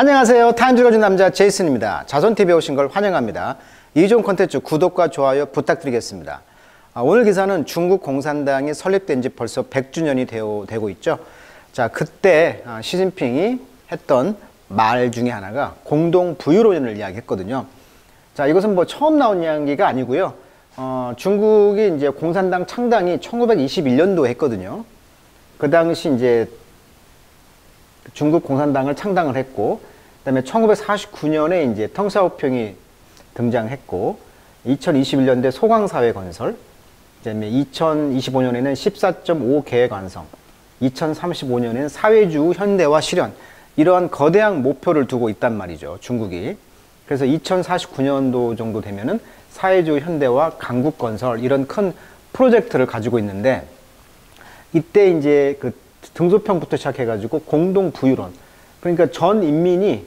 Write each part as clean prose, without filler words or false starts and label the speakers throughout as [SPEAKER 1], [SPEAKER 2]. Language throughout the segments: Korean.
[SPEAKER 1] 안녕하세요. 타임즈 읽어준 남자 제이슨입니다. 자손TV에 오신 걸 환영합니다. 이종 콘텐츠 구독과 좋아요 부탁드리겠습니다. 오늘 기사는 중국 공산당이 설립된 지 벌써 100주년이 되고 있죠. 자, 그때 시진핑이 했던 말 중에 하나가 공동 부유론을 이야기했거든요. 자, 이것은 뭐 처음 나온 이야기가 아니고요. 중국이 이제 공산당 창당이 1921년도에 했거든요. 그 당시 이제 중국 공산당을 창당을 했고, 그다음에 1949년에 이제 텅샤오평이 등장했고, 2021년대 소강사회 건설, 그다음에 2025년에는 14.5 계획 완성, 2035년에는 사회주의 현대화 실현, 이러한 거대한 목표를 두고 있단 말이죠, 중국이. 그래서 2049년도 정도 되면은 사회주의 현대화, 강국 건설, 이런 큰 프로젝트를 가지고 있는데, 이때 이제 그 등소평부터 시작해가지고 공동 부유론, 그러니까 전 인민이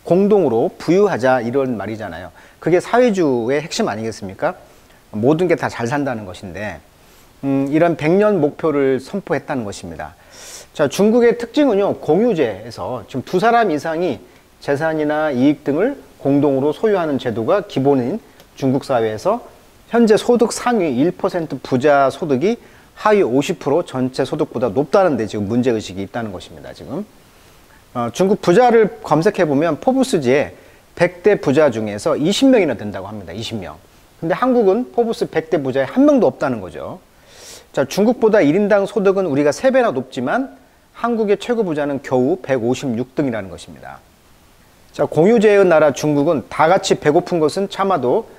[SPEAKER 1] 공동으로 부유하자, 이런 말이잖아요. 그게 사회주의의 핵심 아니겠습니까? 모든 게 다 잘 산다는 것인데, 이런 100년 목표를 선포했다는 것입니다. 자, 중국의 특징은요, 공유제에서 지금 두 사람 이상이 재산이나 이익 등을 공동으로 소유하는 제도가 기본인 중국 사회에서 현재 소득 상위 1% 부자 소득이 하위 50% 전체 소득보다 높다는 데 지금 문제의식이 있다는 것입니다. 지금 중국 부자를 검색해보면 포브스지에 100대 부자 중에서 20명이나 된다고 합니다. 20명. 근데 한국은 포브스 100대 부자에 한 명도 없다는 거죠. 자, 중국보다 1인당 소득은 우리가 3배나 높지만 한국의 최고 부자는 겨우 156등이라는 것입니다. 자, 공유제의 나라 중국은 다 같이 배고픈 것은 참아도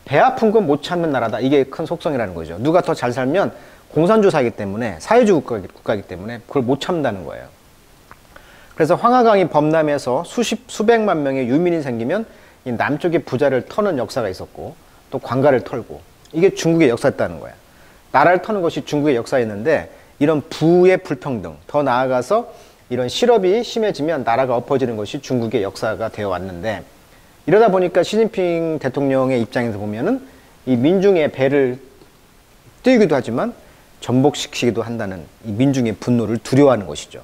[SPEAKER 1] 배 아픈 건 못 참는 나라다. 이게 큰 속성이라는 거죠. 누가 더 잘 살면 공산주의사이기 때문에, 사회주의 국가이기 때문에 그걸 못 참다는 거예요. 그래서 황하강이 범람해서 수백만 명의 유민이 생기면 이 남쪽의 부자를 터는 역사가 있었고, 또 관가를 털고, 이게 중국의 역사였다는 거예요. 나라를 터는 것이 중국의 역사였는데, 이런 부의 불평등, 더 나아가서 이런 실업이 심해지면 나라가 엎어지는 것이 중국의 역사가 되어 왔는데, 이러다 보니까 시진핑 대통령의 입장에서 보면은 이 민중의 배를 띄우기도 하지만 전복시키기도 한다는 이 민중의 분노를 두려워하는 것이죠.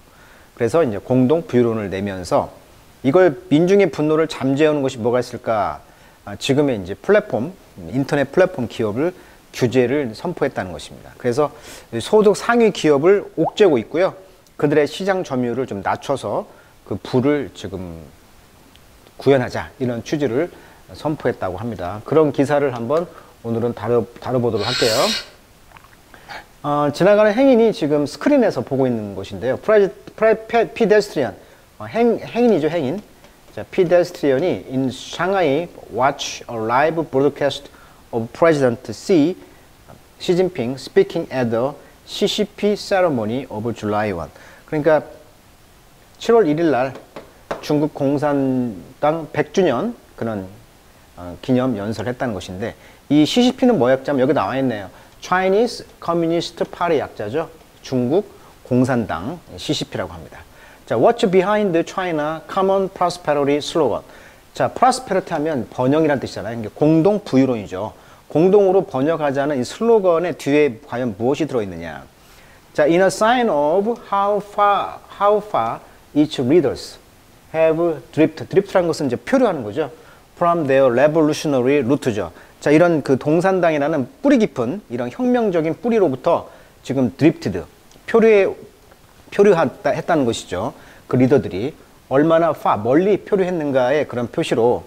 [SPEAKER 1] 그래서 이제 공동 부유론을 내면서 이걸 민중의 분노를 잠재우는 것이 뭐가 있을까? 지금의 이제 플랫폼, 인터넷 플랫폼 기업을 규제를 선포했다는 것입니다. 그래서 소득 상위 기업을 옥죄고 있고요. 그들의 시장 점유율을 좀 낮춰서 그 부를 지금 구현하자, 이런 취지를 선포했다고 합니다. 그런 기사를 한번 오늘은 다뤄보도록 할게요. 지나가는 행인이 지금 스크린에서 보고 있는 것인데요. pedestrian, 행인이죠, 행인. 자, pedestrian이 in Shanghai watch a live broadcast of President Xi Jinping speaking at the CCP ceremony of July 1. 그러니까 7월 1일 날 중국 공산당 100주년 그런 기념 연설을 했다는 것인데, 이 CCP는 뭐 약자면 여기 나와 있네요. Chinese Communist Party 약자죠. 중국 공산당 CCP라고 합니다. 자, What's behind the China Common Prosperity slogan? 자, prosperity 하면 번영이라는 뜻이잖아요. 이게 공동 부유론이죠. 공동으로 번역하자는 이 슬로건의 뒤에 과연 무엇이 들어있느냐? 자, in a sign of how far each leaders have drifted. drift라는 것은 이제 표류하는 거죠. from their revolutionary route죠. 자, 이런 그 동산당이라는 뿌리 깊은 이런 혁명적인 뿌리로부터 지금 drifted, 표류했다는 것이죠. 그 리더들이 얼마나 멀리 표류했는가의 그런 표시로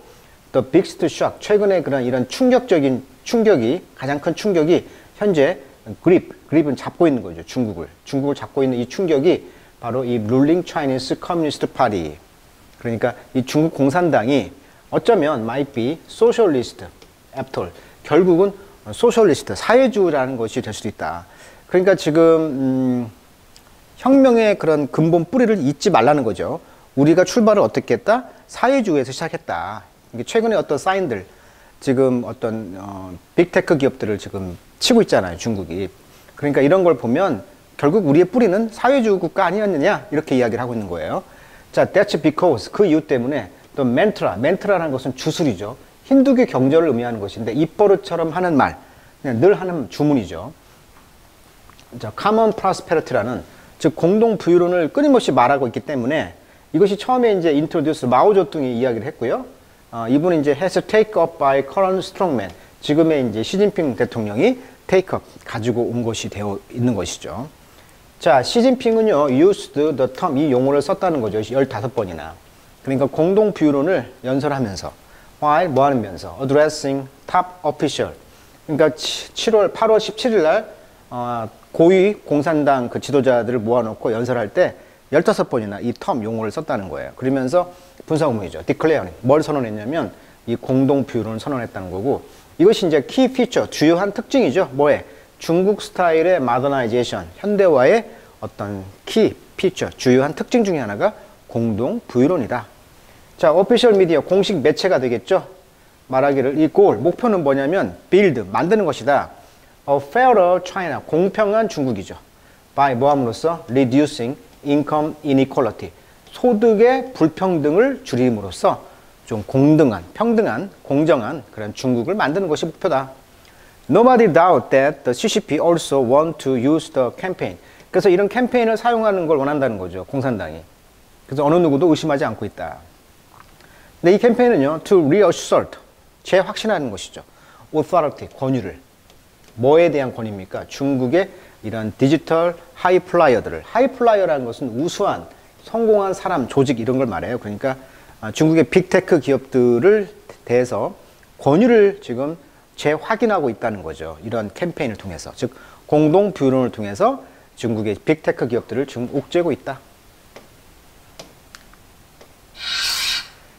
[SPEAKER 1] the biggest shock, 최근에 그런 이런 충격이, 가장 큰 충격이 현재 grip은 잡고 있는 거죠. 중국을 잡고 있는 이 충격이 바로 이 ruling Chinese Communist Party. 그러니까 이 중국 공산당이 어쩌면 might be socialist after all. 결국은 소셜리스트, 사회주의라는 것이 될 수도 있다. 그러니까 지금 혁명의 그런 근본 뿌리를 잊지 말라는 거죠. 우리가 출발을 어떻게 했다? 사회주의에서 시작했다. 이게 최근에 어떤 사인들, 지금 어떤 빅테크 기업들을 지금 치고 있잖아요, 중국이. 그러니까 이런 걸 보면 결국 우리의 뿌리는 사회주의 국가 아니었느냐, 이렇게 이야기를 하고 있는 거예요. 자, that's because, 그 이유 때문에 또 멘트라는 것은 주술이죠. 힌두교 경전을 의미하는 것인데 입버릇처럼 하는 말, 그냥 늘 하는 주문이죠. 자, common prosperity라는, 즉 공동 부유론을 끊임없이 말하고 있기 때문에 이것이 처음에 이제 인트로듀스 마오쩌둥이 이야기를 했고요. 이분은 이제 has take up by current strongman. 지금의 이제 시진핑 대통령이 take up 가지고 온 것이 되어 있는 것이죠. 자, 시진핑은요, used the term, 이 용어를 썼다는 거죠. 15번이나. 그러니까 공동 부유론을 연설하면서, while 뭐 하면서, addressing top official. 그러니까 8월 17일 날, 고위 공산당 그 지도자들을 모아놓고 연설할 때 15번이나 이 term 용어를 썼다는 거예요. 그러면서 분사구문이죠. declaring. 뭘 선언했냐면, 이 공동 부유론을 선언했다는 거고, 이것이 이제 키 피처, 주요한 특징이죠. 뭐에? 중국 스타일의 마더나이제이션, 현대화의 어떤 키 피처, 주요한 특징 중에 하나가 공동 부유론이다. 자, 오피셜 미디어, 공식 매체가 되겠죠. 말하기를 이 골, 목표는 뭐냐면 build, 만드는 것이다. A fairer China, 공평한 중국이죠. by 뭐 함으로써? reducing income inequality, 소득의 불평등을 줄임으로써 좀 공등한, 평등한, 공정한 그런 중국을 만드는 것이 목표다. Nobody doubt that the CCP also want to use the campaign. 그래서 이런 캠페인을 사용하는 걸 원한다는 거죠, 공산당이. 그래서 어느 누구도 의심하지 않고 있다. 근데 이 캠페인은요, to reassert, 재확신하는 것이죠. authority, 권위를. 뭐에 대한 권위입니까? 중국의 이런 디지털 하이플라이어들을. 하이플라이어라는 것은 우수한, 성공한 사람, 조직 이런 걸 말해요. 그러니까 중국의 빅테크 기업들을 대해서 권위를 지금 재확인하고 있다는 거죠. 이런 캠페인을 통해서. 즉, 공동 부유론을 통해서 중국의 빅테크 기업들을 지금 옥죄고 있다.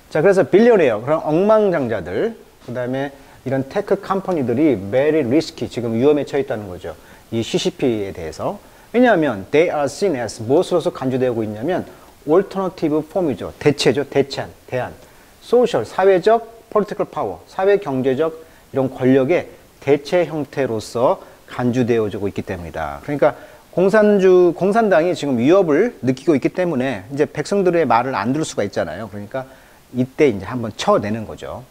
[SPEAKER 1] 자, 그래서 빌리언이에요. 그런 억망장자들, 그 다음에 이런 테크 컴퍼니들이 very risky, 지금 위험에 처해 있다는 거죠. 이 CCP에 대해서. 왜냐하면 they are seen as 무엇으로서 간주되고 있냐면 alternative form이죠. 대체죠. 대안. social, 사회적 political power, 사회 경제적 이런 권력의 대체 형태로서 간주되어지고 있기 때문이다. 그러니까 공산당이 지금 위협을 느끼고 있기 때문에 이제 백성들의 말을 안 들을 수가 있잖아요. 그러니까 이때 이제 한번 쳐내는 거죠.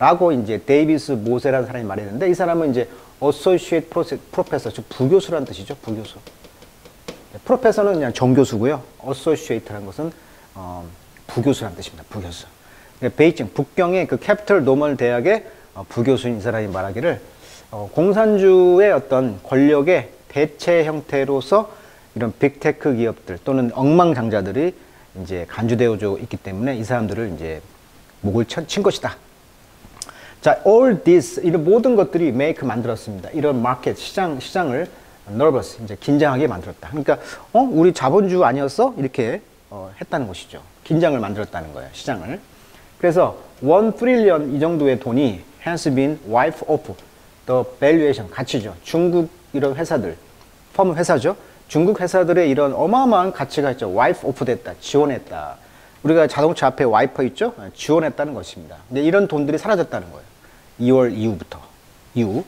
[SPEAKER 1] 라고 이제 데이비스 모세라는 사람이 말했는데, 이 사람은 이제 associate professor, 즉 부교수라는 뜻이죠. 부교수. 프로페서는 그냥 정교수고요. associate라는 것은 부교수라는 뜻입니다. 부교수. 그러니까 베이징, 북경의 그 캐피털 노멀 대학의 부교수인 이 사람이 말하기를 공산주의 어떤 권력의 대체 형태로서 이런 빅테크 기업들 또는 억망장자들이 이제 간주되어져 있기 때문에 이 사람들을 이제 목을 친 것이다. 자, all this, 이런 모든 것들이 make 만들었습니다. 이런 마켓, 시장을 nervous, 이제 긴장하게 만들었다. 그러니까, 우리 자본주 아니었어? 이렇게 했다는 것이죠. 긴장을 만들었다는 거예요, 시장을. 그래서 1 trillion 이 정도의 돈이 has been wiped off the valuation, 가치죠. 중국 이런 회사들, 펌 회사죠. 중국 회사들의 이런 어마어마한 가치가 있죠. wipe off 됐다, 지원했다. 우리가 자동차 앞에 와이퍼 있죠? 지원했다는 것입니다. 근데 이런 돈들이 사라졌다는 거예요. 2월 이후.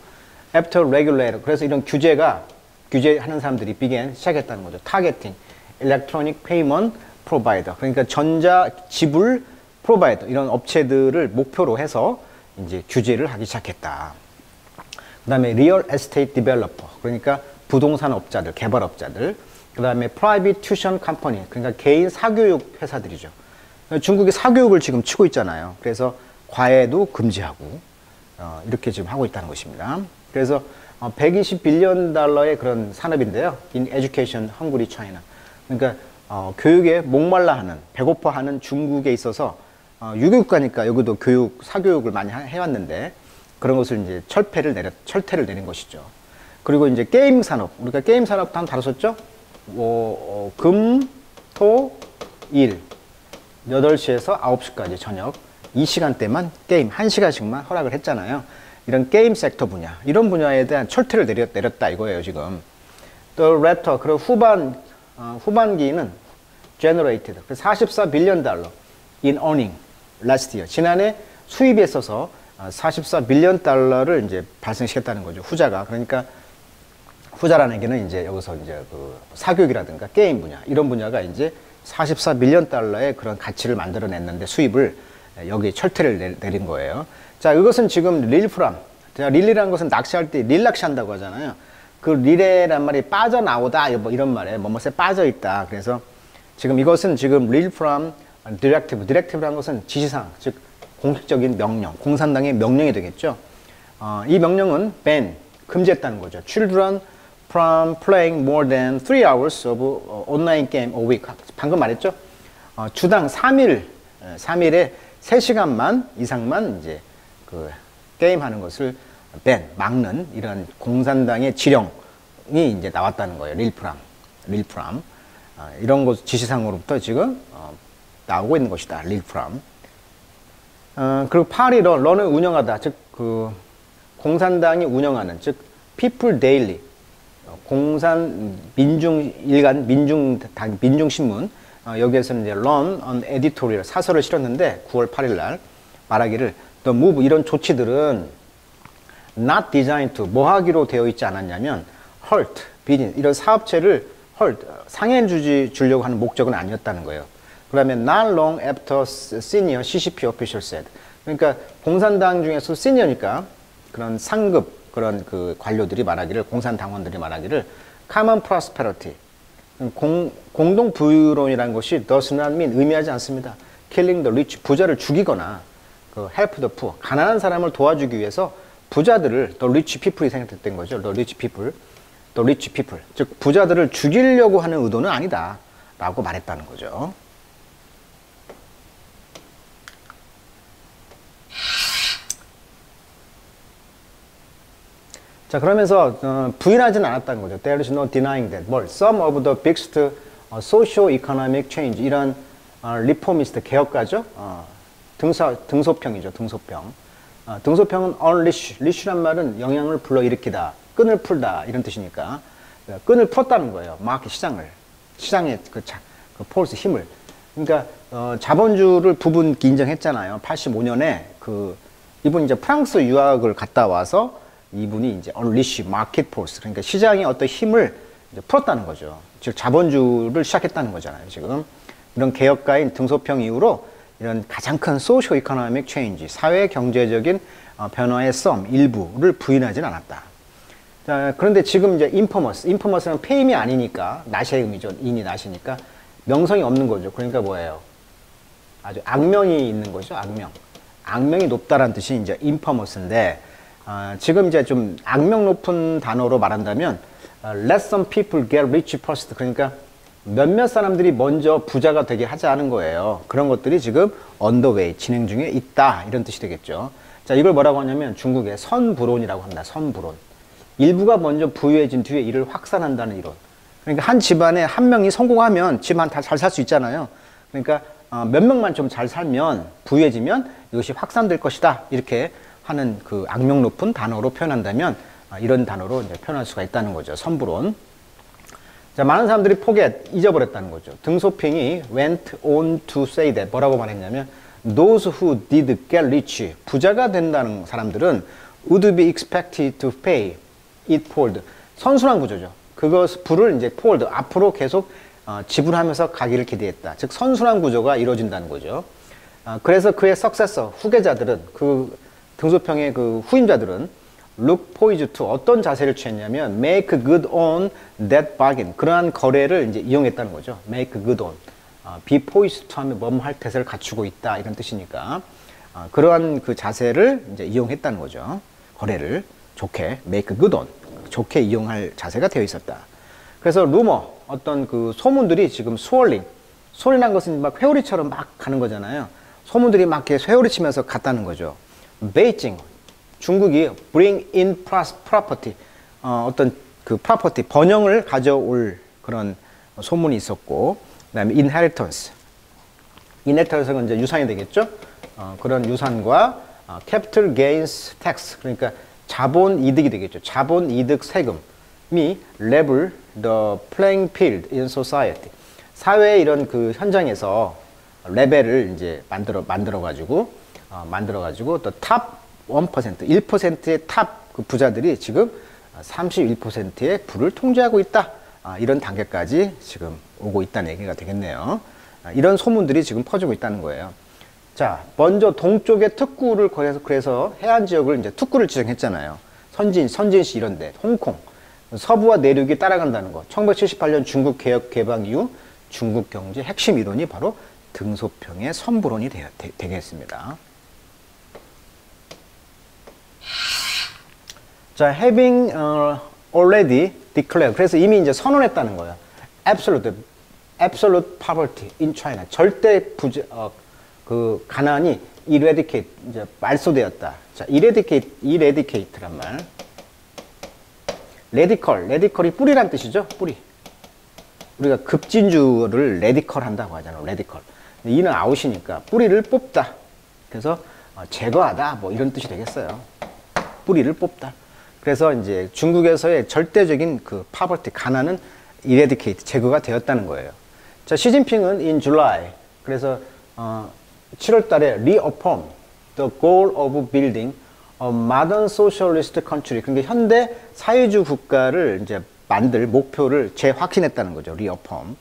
[SPEAKER 1] After regulator. 그래서 이런 규제하는 사람들이 시작했다는 거죠. Targeting, electronic payment provider. 그러니까 전자 지불 프로바이더, 이런 업체들을 목표로 해서 이제 규제를 하기 시작했다. 그 다음에 real estate developer. 그러니까 부동산 업자들, 개발업자들. 그 다음에 private tuition company. 그러니까 개인 사교육 회사들이죠. 중국이 사교육을 지금 치고 있잖아요. 그래서 과외도 금지하고, 이렇게 지금 하고 있다는 것입니다. 그래서 120빌리언 달러의 그런 산업인데요. In education, Hungary, China. 그러니까 교육에 목말라 하는, 배고파하는 중국에 있어서 유교국가니까 여기도 사교육을 많이 해왔는데 그런 것을 이제 철퇴를 내린 것이죠. 그리고 이제 게임 산업, 우리가 게임 산업도 한번 다뤘었죠? 금, 토, 일, 8시에서 9시까지 저녁 이 시간대만 게임 1시간씩만 허락을 했잖아요. 이런 게임 섹터 분야, 이런 분야에 대한 철퇴를 내렸다 이거예요, 지금. 또 latter, 그리고 후반기는 generated, 44빌리언 달러 in earning last year. 지난해 수입에 있어서 44빌리언 달러를 이제 발생시켰다는 거죠, 후자가. 그러니까 후자라는 얘기는 이제 여기서 이제 그 사교육이라든가 게임 분야, 이런 분야가 이제 44빌리언 달러의 그런 가치를 만들어냈는데 수입을 여기에 철퇴를 내린 거예요. 자, 이것은 지금 릴프람. 릴이라는 것은 낚시할 때 릴 낚시한다고 하잖아요. 그 릴이란 말이 빠져나오다, 뭐 이런 말에 뭐뭐에 빠져있다. 그래서 지금 이것은 지금 릴 from directive라는 것은 지시사항, 즉 공식적인 명령, 공산당의 명령이 되겠죠. 이 명령은 ban, 금지했다는 거죠. Children from playing more than 3 hours of online game a week. 방금 말했죠. 주당 3일에 3시간만 이상만 이제 그 게임하는 것을 ban, 막는 이런 공산당의 지령이 이제 나왔다는 거예요. 릴프람. 이런 것 지시사항으로부터 지금 나오고 있는 것이다. 릴프람. 그리고 파리 런을 운영하다, 즉 그 공산당이 운영하는, 즉 People Daily, 민중신문, 여기에서는 이제 런 on editorial, 사설을 실었는데 9월 8일 날 말하기를 the move, 이런 조치들은 not designed to, 뭐 하기로 되어 있지 않았냐면 hurt business, 이런 사업체를 hurt, 상해 주려고 하는 목적은 아니었다는 거예요. 그러면 not long after senior CCP official said, 그러니까 공산당 중에서 시니어니까 그런 상급 그런 그 관료들이 말하기를, 공산당원들이 말하기를 common prosperity, 공동 부유론이라는 것이 does not mean, 의미하지 않습니다. killing the rich, 부자를 죽이거나 그 help the poor, 가난한 사람을 도와주기 위해서 부자들을 the rich people이 생각했던 거죠. the rich people, 즉 부자들을 죽이려고 하는 의도는 아니다 라고 말했다는 거죠. 자, 그러면서 부인하지는 않았다는 거죠. There is no denying that. Some of the biggest socio-economic change, 이런 리포미스트, 개혁가죠. 등소평이죠. 등소평은 unleash, leash란 말은 영향을 불러일으키다, 끈을 풀다 이런 뜻이니까 끈을 풀었다는 거예요. 마켓, 시장의 그 폴스, 힘을. 그러니까 자본주를 부분 인정했잖아요. 85년에 이분 이제 프랑스 유학을 갔다 와서 이분이 이제 unleash market force, 그러니까 시장의 어떤 힘을 이제 풀었다는 거죠. 즉 자본주를 시작했다는 거잖아요. 지금 이런 개혁가인 등소평 이후로 이런 가장 큰 socio economic change, 사회 경제적인 변화의 일부를 부인하지는 않았다. 자, 그런데 지금 이제 infamous는 페임이 아니니까, 낫의 의미죠. 인이 낫이니까 명성이 없는 거죠. 그러니까 뭐예요? 아주 악명이 있는 거죠. 악명이 높다라는 뜻이 이제 infamous인데, 지금 이제 좀 악명 높은 단어로 말한다면 let some people get rich first, 그러니까 몇몇 사람들이 먼저 부자가 되게 하자는 거예요. 그런 것들이 지금 on the way, 진행 중에 있다, 이런 뜻이 되겠죠. 자, 이걸 뭐라고 하냐면 중국의 선부론이라고 합니다. 선부론. 일부가 먼저 부유해진 뒤에 이를 확산한다는 이론. 그러니까 한 집안에 한 명이 성공하면 집안 다 잘 살 수 있잖아요. 그러니까 몇 명만 좀 잘 살면, 부유해지면 이것이 확산될 것이다, 이렇게 하는 그 악명 높은 단어로 표현한다면 이런 단어로 이제 표현할 수가 있다는 거죠. 선부론. 자, 많은 사람들이 잊어버렸다는 거죠. 등소평이 went on to say that, 뭐라고 말했냐면 those who did get rich, 부자가 된다는 사람들은 would be expected to pay it forward. 선순환 구조죠. 부를 이제 forward, 앞으로 계속 지불하면서 가기를 기대했다. 즉 선순환 구조가 이루어진다는 거죠. 그래서 그의 석세서, 후계자들은, 등소평의 그 후임자들은 look poised to, 어떤 자세를 취했냐면 make good on that bargain, 그러한 거래를 이제 이용했다는 거죠. make good on, be poised to 하면 뭐할 태세를 갖추고 있다, 이런 뜻이니까 그러한 그 자세를 이제 이용했다는 거죠. 거래를 좋게 make good on, 좋게 이용할 자세가 되어 있었다. 그래서 루머, 어떤 그 소문들이 지금 swirling, 것은 막 회오리처럼 막 가는 거잖아요. 소문들이 막 이렇게 회오리치면서 갔다는 거죠. 베이징, 중국이 bring in property, 어떤 그 property, 번영을 가져올 그런 소문이 있었고, 그 다음에 inheritance는 이제 유산이 되겠죠. 그런 유산과 capital gains tax, 그러니까 자본 이득이 되겠죠. 자본 이득 세금이 level the playing field in society, 사회의 이런 그 현장에서 레벨을 이제 만들어가지고 또 탑 1%의 탑 그 부자들이 지금 31%의 부를 통제하고 있다. 이런 단계까지 지금 오고 있다는 얘기가 되겠네요. 이런 소문들이 지금 퍼지고 있다는 거예요. 자, 먼저 동쪽의 특구를 그래서 해안 지역을 이제 특구를 지정했잖아요. 선진시 이런데, 홍콩, 서부와 내륙이 따라간다는 거. 1978년 중국 개혁 개방 이후 중국 경제 핵심 이론이 바로 등소평의 선불원이 되겠습니다. 자, having already declared. 그래서 이미 이제 선언했다는 거예요. absolute poverty in China. 절대 그 가난이 eradicate, 이제 말소되었다. 자, eradicate란 말. radical이 뿌리란 뜻이죠. 뿌리. 우리가 급진주를 radical 한다고 하잖아요. radical. 이는 아웃이니까 뿌리를 뽑다. 그래서 제거하다 뭐 이런 뜻이 되겠어요. 뿌리를 뽑다. 그래서 이제 중국에서의 절대적인 그 poverty, 가난은 eradicate, 제거가 되었다는 거예요. 자, 시진핑은 in July, 그래서 7월 달에 reaffirm the goal of building a modern socialist country. 그러니까 현대 사회주의 국가를 이제 만들 목표를 재확신했다는 거죠. reaffirm.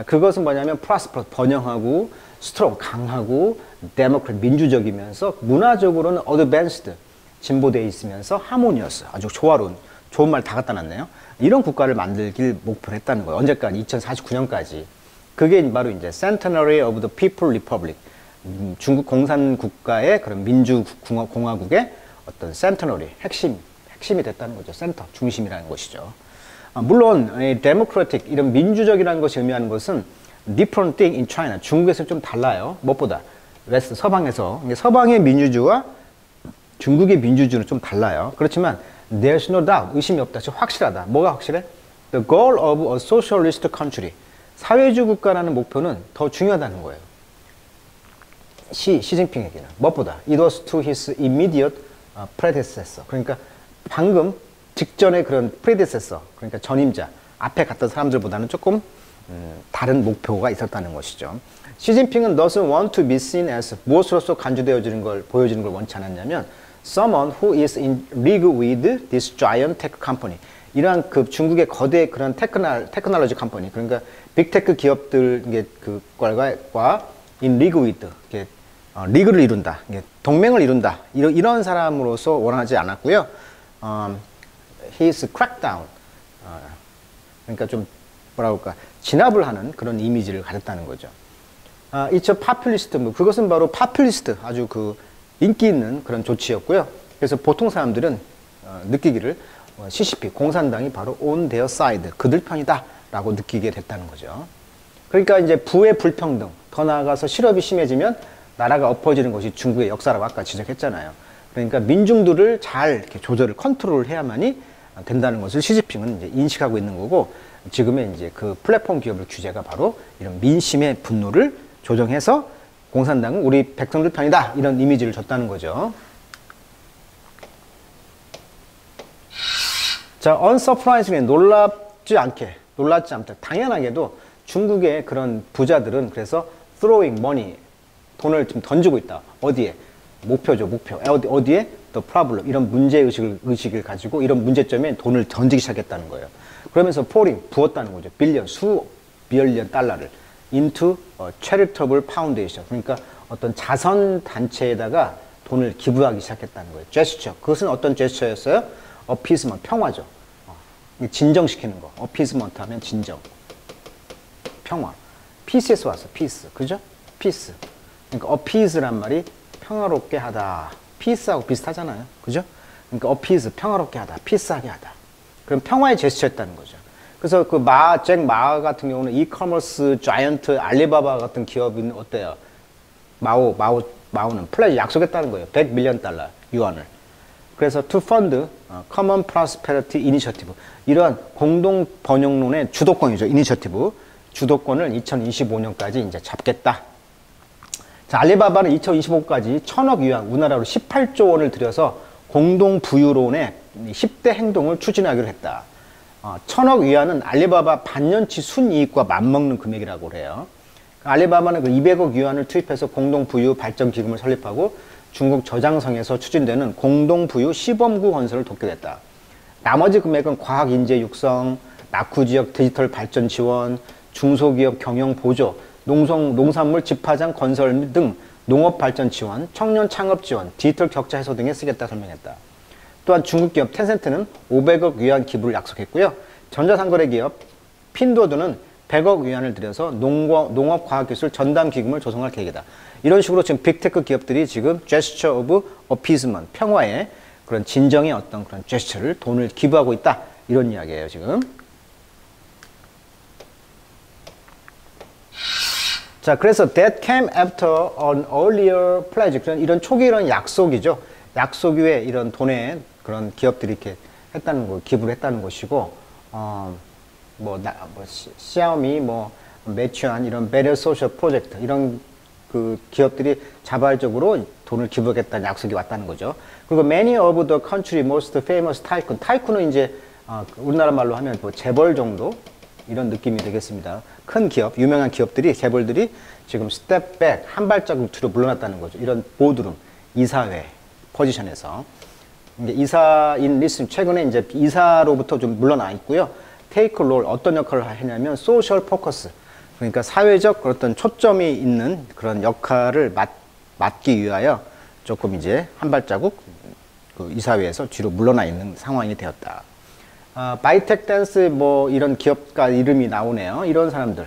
[SPEAKER 1] 그것은 뭐냐면 prosper, 번영하고 strong, 강하고 democratic, 민주적이면서 문화적으로는 advanced, 진보되어 있으면서 harmonious, 아주 조화로운, 좋은 말 다 갖다 놨네요. 이런 국가를 만들길 목표로 했다는 거예요. 언제까지? 2049년까지. 그게 바로 이제 Centenary of the People Republic. 중국 공산국가의 그런 민주공화국의 어떤 Centenary, 핵심이 됐다는 거죠. 센터, 중심이라는 것이죠. 물론 democratic, 이런 민주적이라는 것이 의미하는 것은 different thing in China. 중국에서 좀 달라요. 무엇보다 웨스트, 서방에서. 서방의 민주주의와 중국의 민주주의는 좀 달라요. 그렇지만 there's no doubt, 의심이 없다. 확실하다. 뭐가 확실해? The goal of a socialist country. 사회주의 국가라는 목표는 더 중요하다는 거예요. 시진핑에게는. 무엇보다 it was to his immediate predecessor. 그러니까 방금 직전에 그런 predecessor, 그러니까 전임자, 앞에 갔던 사람들보다는 조금 다른 목표가 있었다는 것이죠. 시진핑은 doesn't want to be seen as, 무엇으로서 간주되어지는 걸, 보여지는 걸 원치 않았냐면 someone who is in league with this giant tech company. 이러한 그 중국의 거대 그런 테크놀로지 컴퍼니, 그러니까 빅테크 기업들 그과 in league with, 리그를 이룬다, 동맹을 이룬다, 이런 사람으로서 원하지 않았고요. His crackdown, 그러니까 좀 뭐라 그럴까, 진압을 하는 그런 이미지를 가졌다는 거죠. It's a populist move. 그것은 바로 populist, 아주 그 인기 있는 그런 조치였고요. 그래서 보통 사람들은 느끼기를 CCP, 공산당이 바로 on their side, 그들 편이다 라고 느끼게 됐다는 거죠. 그러니까 이제 부의 불평등, 더 나아가서 실업이 심해지면 나라가 엎어지는 것이 중국의 역사라고 아까 지적했잖아요. 그러니까 민중들을 잘 이렇게 조절을, 컨트롤을 해야만이 된다는 것을 시진핑은 이제 인식하고 있는 거고, 지금의 이제 그 플랫폼 기업의 규제가 바로 이런 민심의 분노를 조정해서 공산당은 우리 백성들 편이다, 이런 이미지를 줬다는 거죠. 자, unsurprisingly, 놀랍지 않다. 당연하게도 중국의 그런 부자들은 그래서 throwing money, 돈을 좀 던지고 있다. 어디에? 목표죠, 목표. 어디에? The problem. 이런 문제의식을 가지고 이런 문제점에 돈을 던지기 시작했다는 거예요. 그러면서 pouring, 부었다는 거죠. 빌리언, 수억 빌리언 달러를 into a charitable foundation. 그러니까 어떤 자선 단체에다가 돈을 기부하기 시작했다는 거예요. 제스처. 그것은 어떤 제스처였어요? appeasement, 평화죠. 진정시키는 거. appeasement 하면 진정. 평화. peace에서 왔어, peace. 그죠? peace. 그러니까 appease란 말이 평화롭게 하다. peace하고 비슷하잖아요. 그죠? 그러니까 appease, 평화롭게 하다. peace하게 하다. 그럼 평화의 제스처였다는 거죠. 그래서 그 잭 마 같은 경우는 이커머스 자이언트 알리바바 같은 기업은 어때요? 마오는 플레이 약속했다는 거예요. 100 밀리언 달러 유언을. 그래서 to fund common prosperity initiative, 이러한 공동 번영론의 주도권이죠. 이니셔티브. 주도권을 2025년까지 이제 잡겠다. 자, 알리바바는 2025까지 1000억 위안, 우리나라로 18조 원을 들여서 공동 부유론의 10대 행동을 추진하기로 했다. 1000억 위안은 알리바바 반년치 순이익과 맞먹는 금액이라고 해요. 알리바바는 그 200억 위안을 투입해서 공동 부유 발전 기금을 설립하고 중국 저장성에서 추진되는 공동 부유 시범구 건설을 돕게 됐다. 나머지 금액은 과학 인재 육성, 낙후 지역 디지털 발전 지원, 중소기업 경영 보조, 농산물 집화장 건설 등 농업 발전 지원, 청년 창업 지원, 디지털 격차 해소 등에 쓰겠다 설명했다. 또한 중국 기업 텐센트는 500억 위안 기부를 약속했고요. 전자상거래 기업 핀도드는 100억 위안을 들여서 농업과학기술 전담기금을 조성할 계획이다. 이런 식으로 지금 빅테크 기업들이 지금 gesture of appeasement, 평화의 그런 진정의 어떤 그런 제스처를 돈을 기부하고 있다. 이런 이야기예요, 지금. 자, 그래서 that came after an earlier pledge. 이런 초기 이런 약속이죠. 약속 위에 이런 돈에 그런 기업들이 이렇게 했다는 거, 기부를 했다는 것이고, 시아오미, 매추한 이런 better social project 이런 그 기업들이 자발적으로 돈을 기부하겠다는 약속이 왔다는 거죠. 그리고 many of the country most famous tycoon. 타이쿤은 이제 우리나라 말로 하면 뭐 재벌 정도 이런 느낌이 되겠습니다. 큰 기업, 유명한 기업들이 재벌들이 지금 step back 한 발자국 뒤로 물러났다는 거죠. 이런 보드룸, 이사회 포지션에서 이제 이사인 리슨 최근에 이제 이사로부터 좀 물러나 있고요. take role 어떤 역할을 하냐면 social focus. 그러니까 사회적 어떤 초점이 있는 그런 역할을 맡기 위하여 조금 이제 한 발자국 그 이사회에서 뒤로 물러나 있는 상황이 되었다. 바이텍 댄스 뭐 이런 기업가 이름이 나오네요. 이런 사람들,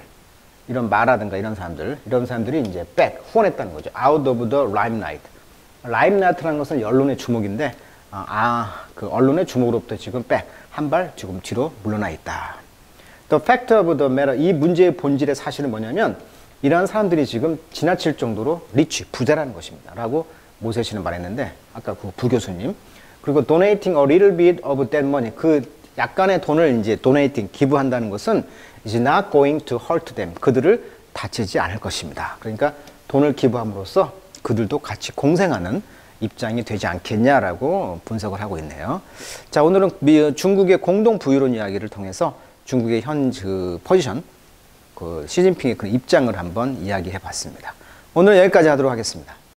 [SPEAKER 1] 이런 마라든가 이런 사람들이 이제 back 후원했다는 거죠. out of the limelight. 라임라이트라는 것은 언론의 주목인데, 그 언론의 주목으로부터 지금 back 한 발 지금 뒤로 물러나 있다. The fact of the matter, 이 문제의 본질의 사실은 뭐냐면 이러한 사람들이 지금 지나칠 정도로 리치, 부자라는 것입니다. 라고 모세시는 말했는데 아까 그 부교수님. 그리고 donating a little bit of that money, 그 약간의 돈을 이제 donating, 기부한다는 것은 is not going to hurt them. 그들을 다치지 않을 것입니다. 그러니까 돈을 기부함으로써 그들도 같이 공생하는 입장이 되지 않겠냐라고 분석을 하고 있네요. 자, 오늘은 중국의 공동 부유론 이야기를 통해서 중국의 현 그 포지션, 그 시진핑의 그 입장을 한번 이야기해 봤습니다. 오늘 여기까지 하도록 하겠습니다.